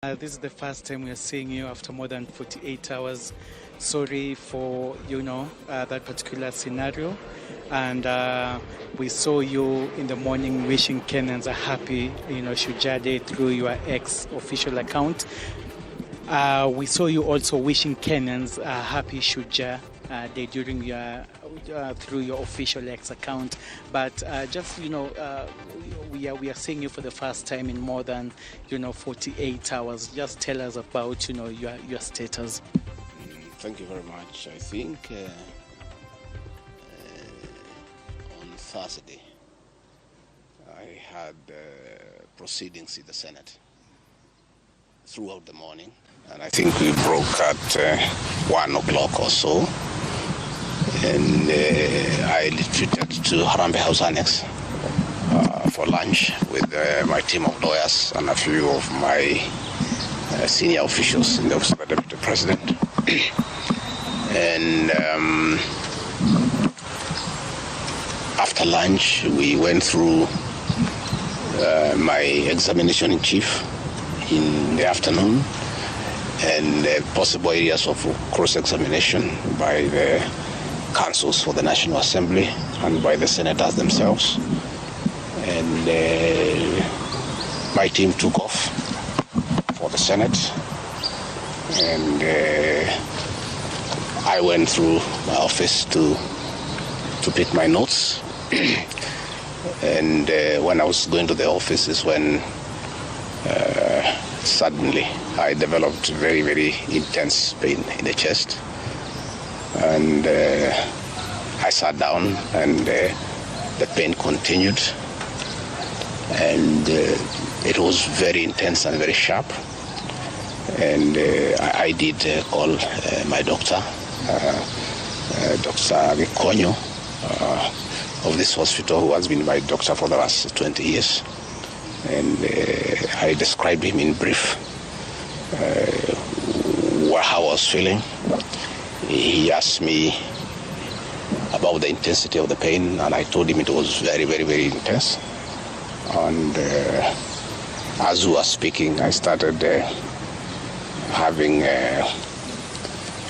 This is the first time we are seeing you after more than 48 hours. Sorry for, that particular scenario. And we saw you in the morning wishing Kenyans a happy, Shujaa Day through your ex-official account. We saw you also wishing Kenyans a happy Shujaa Day during your through your official X account. But we are seeing you for the first time in more than 48 hours. Just tell us about your status. Thank you very much. I think on Thursday I had proceedings in the Senate throughout the morning, and I think we broke at 1 o'clock or so, and I retreated to Harambee House Annex for lunch with my team of lawyers and a few of my senior officials in the Office of the Deputy President. And after lunch, we went through my examination in chief in the afternoon and possible areas of cross-examination by the councils for the National Assembly and by the senators themselves. And my team took off for the Senate, and I went through my office to pick my notes. And when I was going to the office is when suddenly I developed very, very intense pain in the chest. And I sat down, and the pain continued. And it was very intense and very sharp. And I did call my doctor, Dr. Gono, of this hospital, who has been my doctor for the last 20 years. And I described him in brief how I was feeling. He asked me about the intensity of the pain, and I told him it was very, very, very intense. And as we were speaking, I started having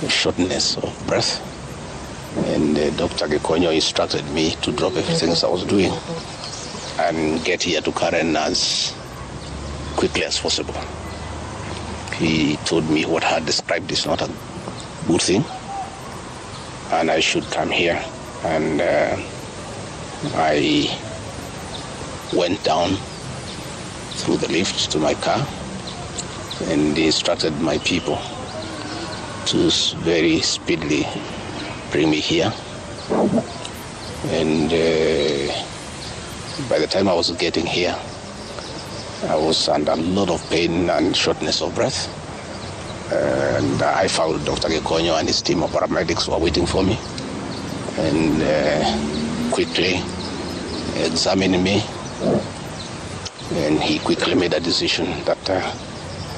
shortness of breath. And Dr. Gono instructed me to drop everything I was doing and get here to Karen as quickly as possible. He told me what I had described is not a good thing, and I should come here. And I went down through the lift to my car, and he instructed my people to very speedily bring me here. And by the time I was getting here, I was under a lot of pain and shortness of breath. And I found Dr. Gono and his team of paramedics were waiting for me, and quickly examined me. And he quickly made a decision that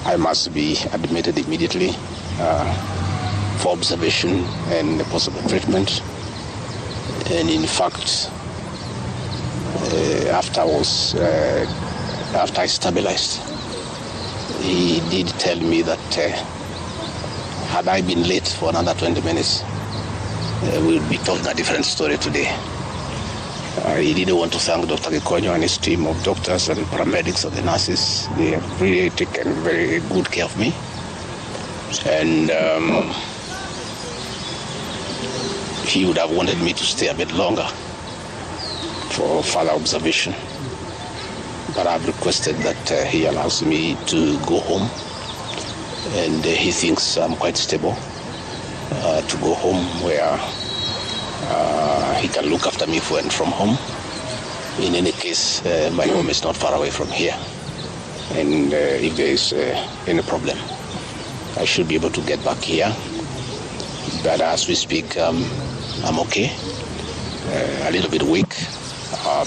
I must be admitted immediately for observation and possible treatment. And in fact, after I stabilized, he did tell me that had I been late for another 20 minutes, we would be telling a different story today. He didn't want to thank Dr. Gono and his team of doctors and paramedics and the nurses. They have really taken very good care of me. And he would have wanted me to stay a bit longer for further observation. But I've requested that he allows me to go home. And he thinks I'm quite stable to go home where he can look after me from home. In any case, my home is not far away from here. And if there is any problem, I should be able to get back here. But as we speak, I'm okay. A little bit weak,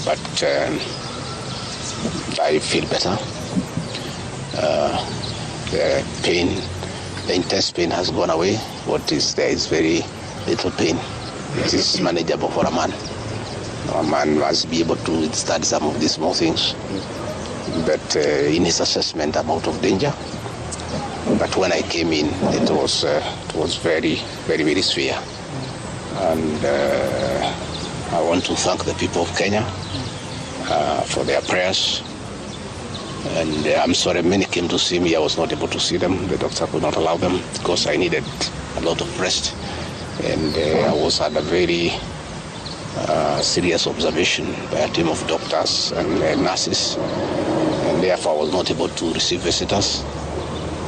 but I feel better. The pain, the intense pain has gone away. What is there is very little pain. It is manageable for a man. A man must be able to withstand some of these small things. But in his assessment, I'm out of danger. But when I came in, it was very, very, very severe. And I want to thank the people of Kenya for their prayers. And I'm sorry, many came to see me. I was not able to see them. The doctor could not allow them because I needed a lot of rest. And I was at a very serious observation by a team of doctors and nurses. And therefore, I was not able to receive visitors.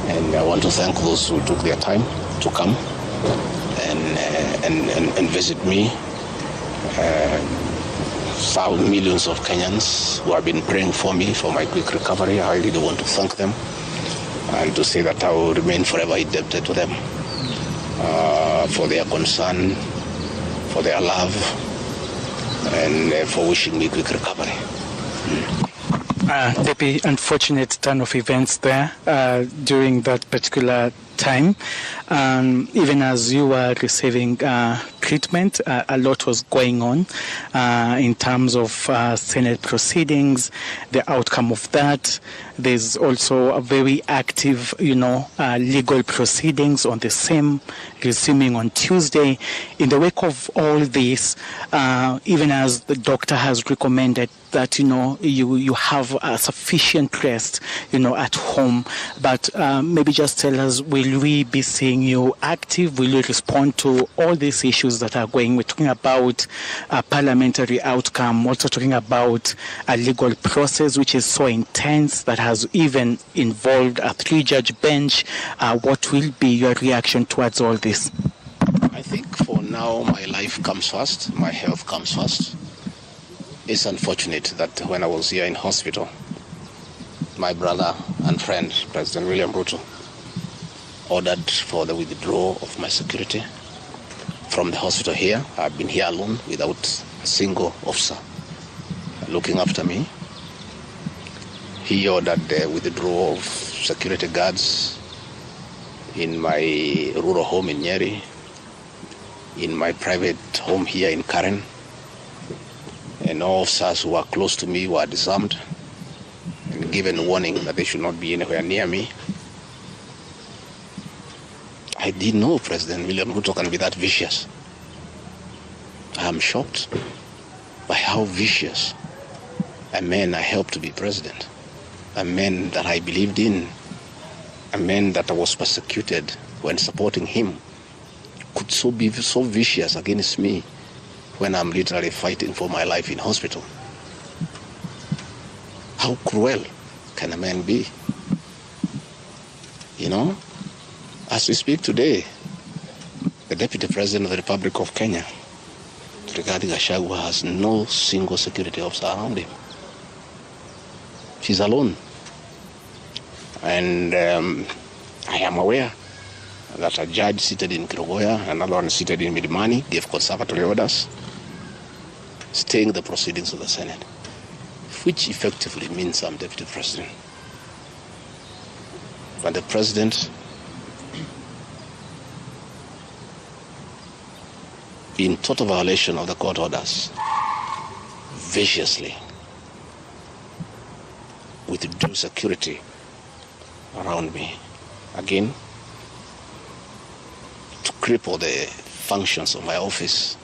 And I want to thank those who took their time to come and visit me. Millions of Kenyans who have been praying for me for my quick recovery. I really want to thank them and to say that I will remain forever indebted to them for their concern, for their love, and for wishing me quick recovery. The unfortunate turn of events there during that particular time. Even as you were receiving treatment, a lot was going on in terms of Senate proceedings, the outcome of that. There's also a very active, legal proceedings on the same, resuming on Tuesday. In the wake of all this, even as the doctor has recommended that, you have a sufficient rest, at home. But maybe just tell us, will we be seeing you active? Will you respond to all these issues that are going? We're talking about a parliamentary outcome, also talking about a legal process which is so intense that has even involved a 3-judge bench. What will be your reaction towards all this? I think for now, my life comes first, my health comes first. It's unfortunate that when I was here in hospital, my brother and friend, President William Ruto, ordered for the withdrawal of my security from the hospital here. I've been here alone without a single officer looking after me. He ordered the withdrawal of security guards in my rural home in Nyeri, in my private home here in Karen, and all officers who are close to me were disarmed and given warning that they should not be anywhere near me. I didn't know President William Ruto can be that vicious. I am shocked by how vicious a man I helped to be president, a man that I believed in, a man that I was persecuted when supporting him, could be so vicious against me when I'm literally fighting for my life in hospital. How cruel can a man be? As we speak today, the Deputy President of the Republic of Kenya, Rigathi Gachagua, has no single security officer around him. She's alone. And I am aware that a judge seated in Kirogoya, another one seated in Midimani, gave conservatory orders staying the proceedings of the Senate, which effectively means I'm Deputy President. But the President, in total violation of the court orders, viciously withdrew security around me. Again, to cripple the functions of my office,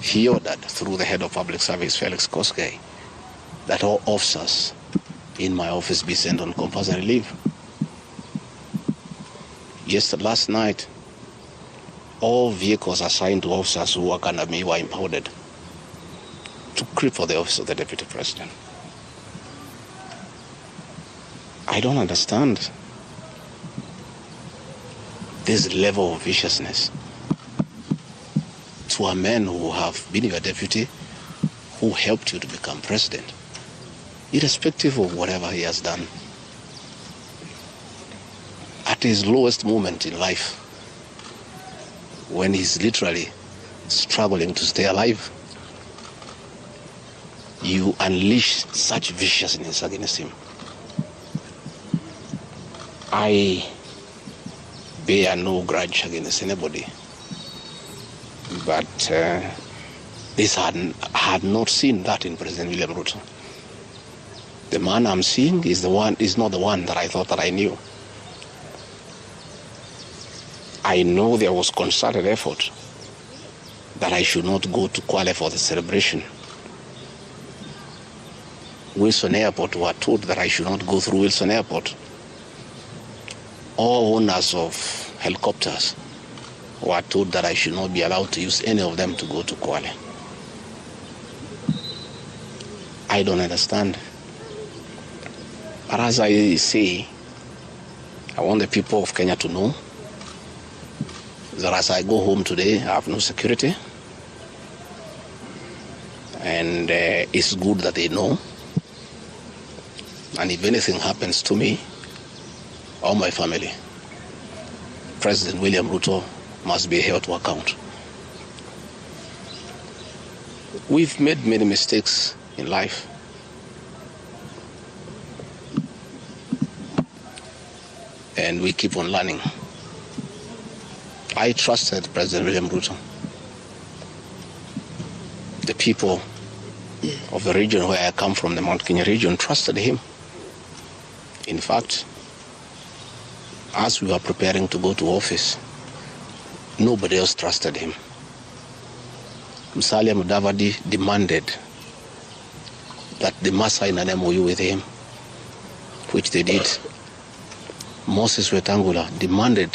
he ordered through the head of public service, Felix Koskei, that all officers in my office be sent on compulsory leave. Last night, all vehicles assigned to officers who work under me were impounded to cripple the office of the Deputy President. I don't understand this level of viciousness to a man who have been your deputy, who helped you to become president, irrespective of whatever he has done. At his lowest moment in life, when he's literally struggling to stay alive, you unleash such viciousness against him. I bear no grudge against anybody, but I had not seen that in President William Ruto. The man I'm seeing is not the one that I thought that I knew. I know there was concerted effort that I should not go to Kwale for the celebration. Wilson Airport were told that I should not go through Wilson Airport. All owners of helicopters were told that I should not be allowed to use any of them to go to Kwale. I don't understand. But as I say, I want the people of Kenya to know that as I go home today, I have no security. And it's good that they know. And if anything happens to me or my family, President William Ruto must be held to account. We've made many mistakes in life. And we keep on learning. I trusted President William Ruto. The people of the region where I come from, the Mount Kenya region, trusted him. In fact, as we were preparing to go to office, nobody else trusted him. Musalia Mudavadi demanded that they must sign an MOU with him, which they did. Moses Wetangula demanded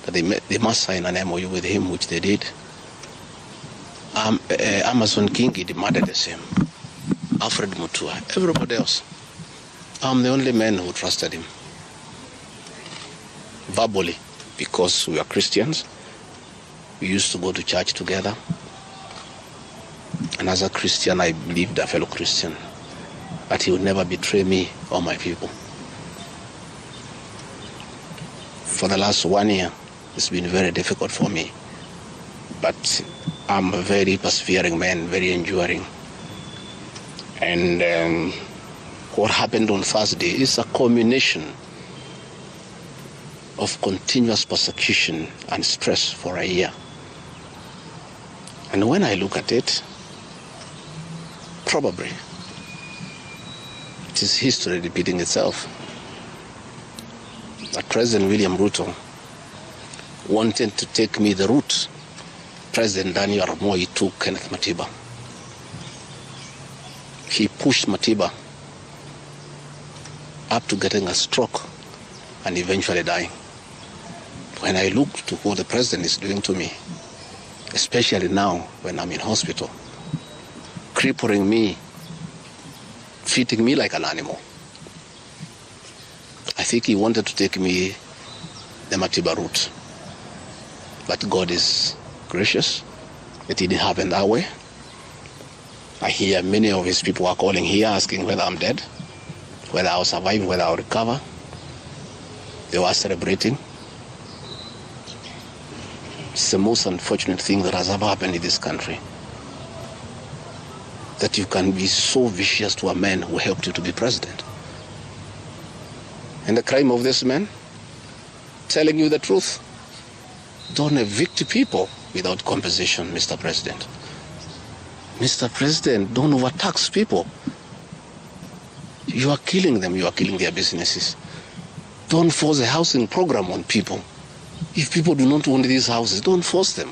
that they must sign an MOU with him, which they did. Amason Kingi demanded the same. Alfred Mutua, everybody else. I'm the only man who trusted him. Verbally, because we are Christians. We used to go to church together. And as a Christian, I believed a fellow Christian that he would never betray me or my people. For the last 1 year, it's been very difficult for me. But I'm a very persevering man, very enduring. And what happened on Thursday is a culmination of continuous persecution and stress for a year. And when I look at it, probably it is history repeating itself. That President William Ruto wanted to take me the route President Daniel Arap Moi took Kenneth Matiba. He pushed Matiba up to getting a stroke and eventually dying. When I look to what the president is doing to me, especially now when I'm in hospital, crippling me, treating me like an animal, I think he wanted to take me the Matiba route. But God is gracious. It didn't happen that way. I hear many of his people are calling here asking whether I'm dead, whether I'll survive, whether I'll recover. They were celebrating. It's the most unfortunate thing that has ever happened in this country. That you can be so vicious to a man who helped you to be president. And the crime of this man, telling you the truth. Don't evict people without compensation, Mr. President. Mr. President, don't overtax people. You are killing them, you are killing their businesses. Don't force a housing program on people. If people do not want these houses, don't force them.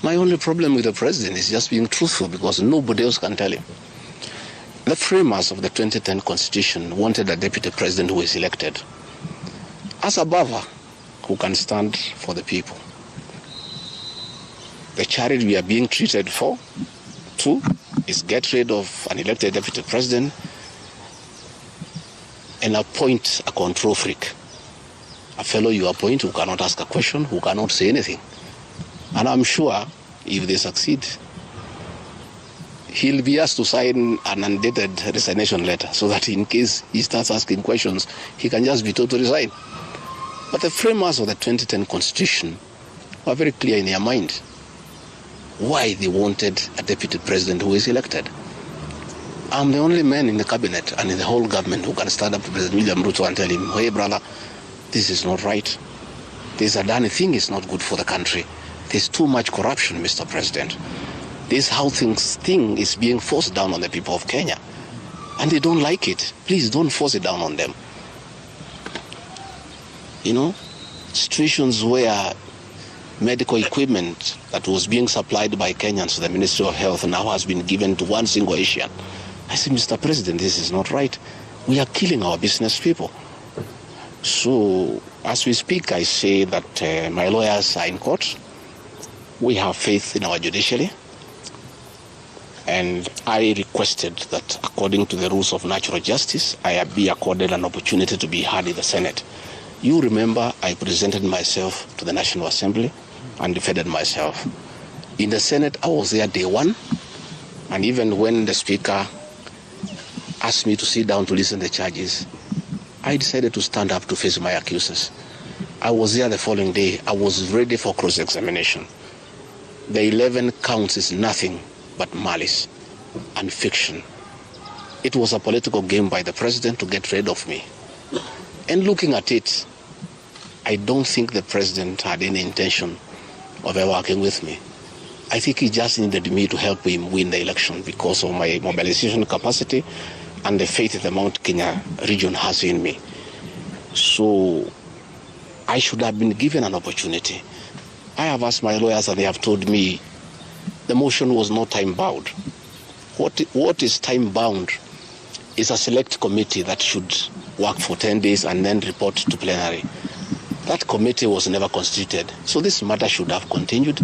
My only problem with the president is just being truthful because nobody else can tell him. The framers of the 2010 Constitution wanted a deputy president who is elected as a buffer who can stand for the people. The charity we are being treated for, too, is get rid of an elected deputy president and appoint a control freak. A fellow you appoint who cannot ask a question, who cannot say anything. And I'm sure if they succeed, he'll be asked to sign an undated resignation letter so that in case he starts asking questions, he can just be told to resign. But the framers of the 2010 Constitution were very clear in their mind why they wanted a deputy president who is elected. I'm the only man in the cabinet and in the whole government who can stand up to President William Ruto and tell him, hey brother, this is not right. This Adani thing is not good for the country. There's too much corruption, Mr. President. This how thing is being forced down on the people of Kenya. and they don't like it. Please don't force it down on them. You know, situations where medical equipment that was being supplied by Kenyans to the Ministry of Health now has been given to one single Asian. I say, Mr. President, this is not right. We are killing our business people. So, as we speak, I say that my lawyers are in court. We have faith in our judiciary. And I requested that, according to the rules of natural justice, I be accorded an opportunity to be heard in the Senate. You remember I presented myself to the National Assembly and defended myself. In the Senate, I was there day one. And even when the Speaker asked me to sit down to listen to the charges, I decided to stand up to face my accusers. I was there the following day. I was ready for cross-examination. The 11 counts is nothing but malice and fiction. It was a political game by the president to get rid of me. And looking at it, I don't think the president had any intention of ever working with me. I think he just needed me to help him win the election because of my mobilization capacity and the faith the Mount Kenya region has in me. So I should have been given an opportunity. I have asked my lawyers and they have told me the motion was not time-bound. What is time-bound is a select committee that should work for 10 days and then report to plenary. That committee was never constituted, so this matter should have continued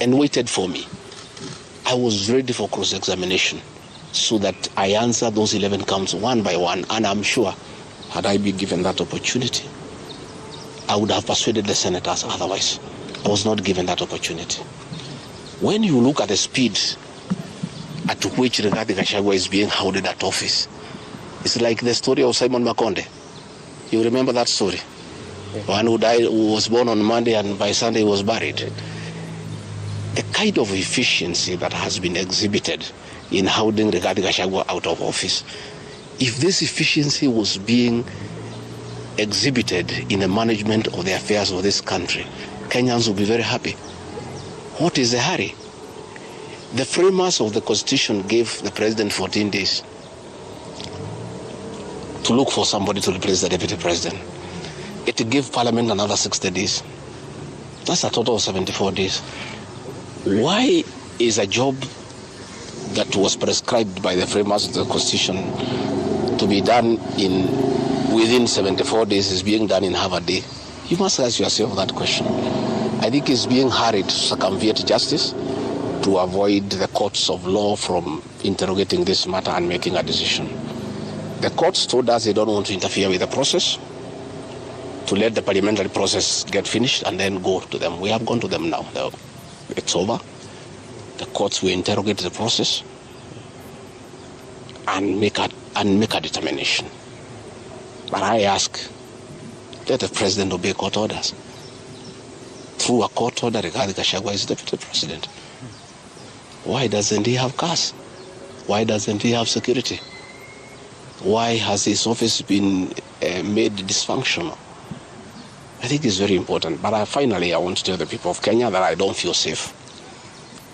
and waited for me. I was ready for cross-examination so that I answer those 11 counts one by one, and I'm sure had I been given that opportunity, I would have persuaded the senators otherwise. I was not given that opportunity. When you look at the speed at which Rigathi Gachagua is being hounded at office, it's like the story of Simon Makonde. You remember that story? One who died, who was born on Monday and by Sunday was buried. The kind of efficiency that has been exhibited in hounding Rigathi Gachagua out of office, if this efficiency was being exhibited in the management of the affairs of this country, Kenyans will be very happy. What is the hurry? The framers of the Constitution gave the president 14 days to look for somebody to replace the deputy president. It gave Parliament another 60 days. That's a total of 74 days. Why is a job that was prescribed by the framers of the Constitution to be done within 74 days is being done in half a day? You must ask yourself that question. I think it's being hurried to circumvent justice to avoid the courts of law from interrogating this matter and making a decision. The courts told us they don't want to interfere with the process, to let the parliamentary process get finished and then go to them. We have gone to them now. It's over. The courts will interrogate the process and make a determination. But I ask, let the president obey court orders. Through a court order, Rigathi Gachagua is deputy president. Why doesn't he have cars? Why doesn't he have security? Why has his office been made dysfunctional? I think it's very important. But finally, I want to tell the people of Kenya that I don't feel safe.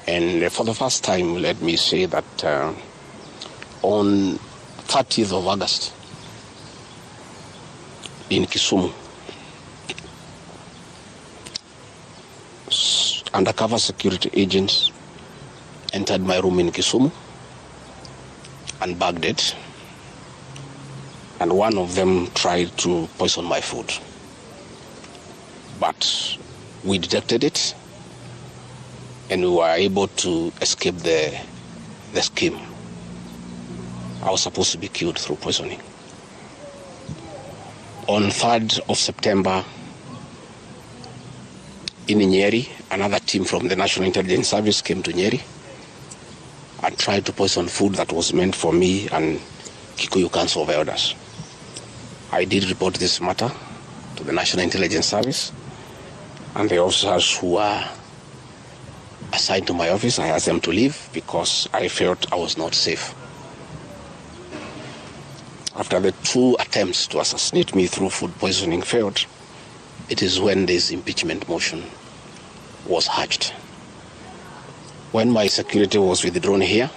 And for the first time, let me say that on 30th of August in Kisumu, undercover security agents entered my room in Kisumu and bagged it. And one of them tried to poison my food. But we detected it and we were able to escape the scheme. I was supposed to be killed through poisoning. On 3rd of September, in Nyeri, another team from the National Intelligence Service came to Nyeri and tried to poison food that was meant for me and Kikuyu Council of Elders. I did report this matter to the National Intelligence Service, and the officers who were assigned to my office, I asked them to leave because I felt I was not safe. After the 2 attempts to assassinate me through food poisoning failed, it is when this impeachment motion was hatched. When my security was withdrawn here,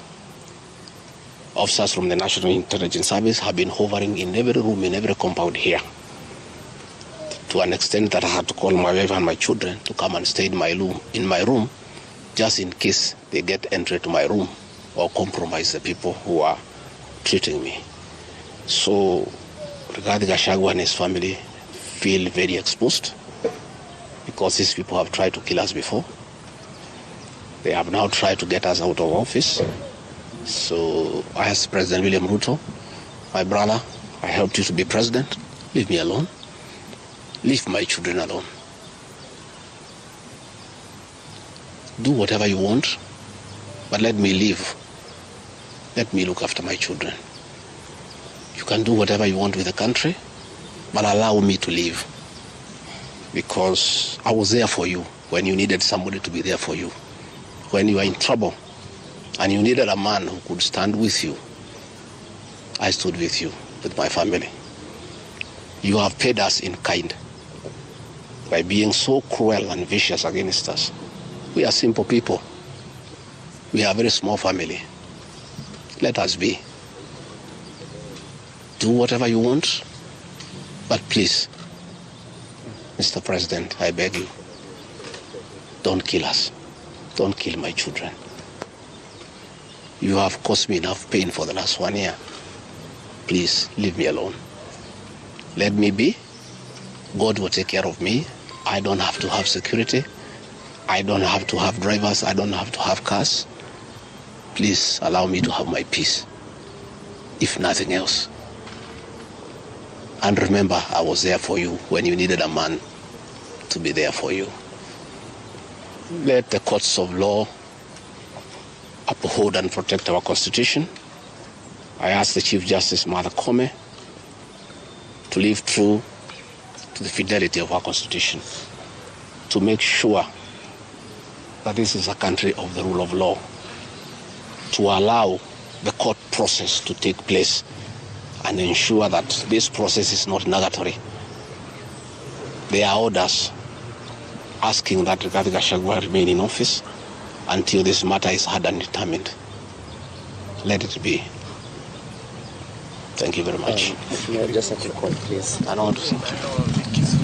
Officers from the National Intelligence Service have been hovering in every room, in every compound here, to an extent that I had to call my wife and my children to come and stay in my room, just in case they get entry to my room or compromise the people who are treating me. So Rigathi Gachagua and his family feel very exposed because these people have tried to kill us before. They have now tried to get us out of office. So I asked President William Ruto, my brother, I helped you to be president. Leave me alone. Leave my children alone. Do whatever you want, but let me live. Let me look after my children. You can do whatever you want with the country, but allow me to live. Because I was there for you when you needed somebody to be there for you. When you were in trouble and you needed a man who could stand with you, I stood with you, with my family. You have paid us in kind by being so cruel and vicious against us. We are simple people. We are a very small family. Let us be. Do whatever you want, but please, Mr. President, I beg you, don't kill us. Don't kill my children. You have caused me enough pain for the last 1 year. Please, leave me alone. Let me be. God will take care of me. I don't have to have security. I don't have to have drivers. I don't have to have cars. Please allow me to have my peace, if nothing else. And remember, I was there for you when you needed a man to be there for you. Let the courts of law uphold and protect our Constitution. I ask the Chief Justice, Martha Koome, to live true to the fidelity of our Constitution, to make sure that this is a country of the rule of law, to allow the court process to take place and ensure that this process is not nugatory. There are orders asking that Rigathi Gachagua remain in office until this matter is heard and determined. Let it be. Thank you very much. Just a quick call, please. I don't want to.